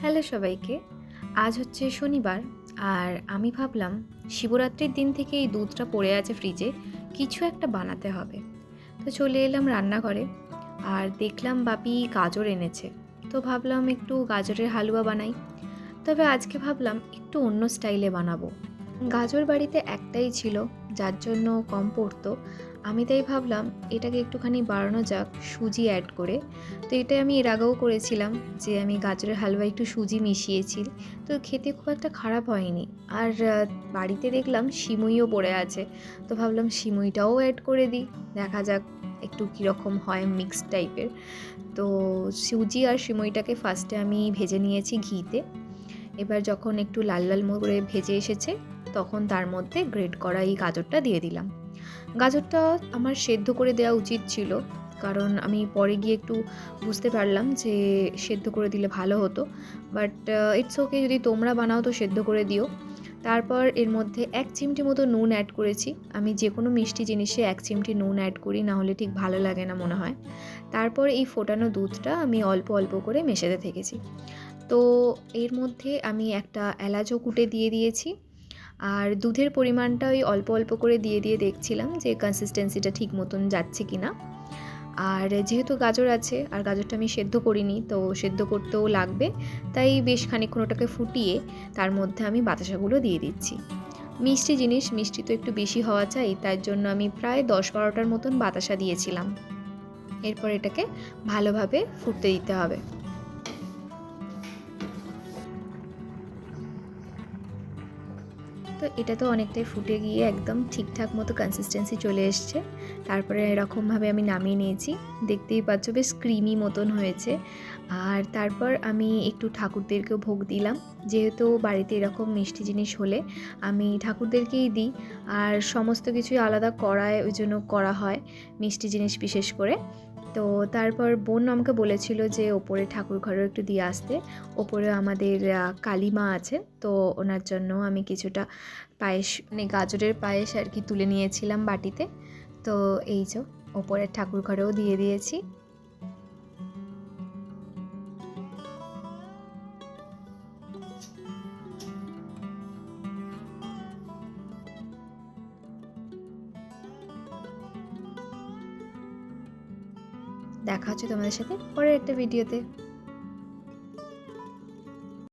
Hello সবাইকে। আজ হচ্ছে শনিবার, আর আমি ভাবলাম শিবরাত্রির দিন থেকে এই দুধটা পড়ে আছে ফ্রিজে, কিছু একটা বানাতে হবে। তো চলে এলাম রান্নাঘরে, আর দেখলাম বাপি গাজর এনেছে। তো ভাবলাম একটু গাজরের হালুয়া বানাই। তবে আজকে ভাবলাম একটু অন্য স্টাইলে বানাবো। গাজর বাড়িতে একটাই ছিল, যার জন্য কম পড়তো। আমি তাই ভাবলাম এটাকে একটুখানি বাড়ানো যাক সুজি অ্যাড করে। তো এটা আমি এর আগেও করেছিলাম, যে আমি গাজরের হালুয়ায় একটু সুজি মিশিয়েছি। তো খেতে খুব একটা খারাপ হয়নি। আর বাড়িতে দেখলাম সিমুইও পড়ে আছে, তো ভাবলাম সিমুইটাও অ্যাড করে দিই, দেখা যাক একটু কীরকম হয়, মিক্সড টাইপের। তো সুজি আর সিমুইটাকে ফার্স্টে আমি ভেজে নিয়েছি ঘিতে। এবার যখন একটু লাল লাল করে ভেজে এসেছে, তখন তার মধ্যে গ্রেট করা এই গাজরটা দিয়ে দিলাম। গাজরটা আমার সেদ্ধ করে দেওয়া উচিত ছিল, কারণ আমি পরে গিয়ে একটু বুঝতে পারলাম যে সেদ্ধ করে দিলে ভালো হতো। বাট ইটস ওকে, যদি তোমরা বানাও তো সেদ্ধ করে দিও। তারপর এর মধ্যে 1 চিমটি মতো নুন অ্যাড করেছি। আমি যে কোনো মিষ্টি জিনিসে 1 চিমটি নুন অ্যাড করি, না হলে ঠিক ভালো লাগে না মনে হয়। তারপর এই ফোটানো দুধটা আমি অল্প অল্প করে মেশাতে থেকেছি। তো এর মধ্যে আমি একটা এলাচও কুটে দিয়ে দিয়েছি। আর দুধের পরিমাণটা ওই অল্প অল্প করে দিয়ে দেখছিলাম যে কনসিস্টেন্সিটা ঠিক মতন যাচ্ছে কি না। আর যেহেতু গাজর আছে, আর গাজরটা আমি সেদ্ধ করিনি, তো সেদ্ধ করতেও লাগবে, তাই বেশ খানিকক্ষণ ওটাকে ফুটিয়ে তার মধ্যে আমি বাতাসাগুলো দিয়ে দিচ্ছি। মিষ্টি জিনিস, মিষ্টি তো একটু বেশি হওয়া চাই, তার জন্য আমি প্রায় 10-12টার মতন বাতাসা দিয়েছিলাম। এরপর এটাকে ভালোভাবে ফুটতে দিতে হবে। তো এটা তো অনেকটাই ফুটে গিয়ে একদম ঠিকঠাক মতো কনসিস্টেন্সি চলে এসছে। তারপরে এরকমভাবে আমি নামিয়ে নিয়েছি। দেখতেই পাচ্ছ বেশ ক্রিমি মতন হয়েছে। আর তারপর আমি একটু ঠাকুরদেরকেও ভোগ দিলাম। যেহেতু বাড়িতে এরকম মিষ্টি জিনিস হলে আমি ঠাকুরদেরকেই দিই। আর সমস্ত কিছুই আলাদা কড়ায় ওই জন্য করা হয়, মিষ্টি জিনিস বিশেষ করে। তো তারপর বোন আমাকে বলেছিল যে ওপরে ঠাকুর ঘরেও একটু দিয়ে আসতে। ওপরে আমাদের কালী মা আছেন, তো ওনার জন্য আমি কিছুটা পায়েস, মানে গাজরের পায়েস আর কি, তুলে নিয়েছিলাম বাটিতে। তো এই যে ওপরের ঠাকুর ঘরেও দিয়ে দিয়েছি। দেখা হচ্ছে তোমাদের সাথে পরের একটা ভিডিওতে।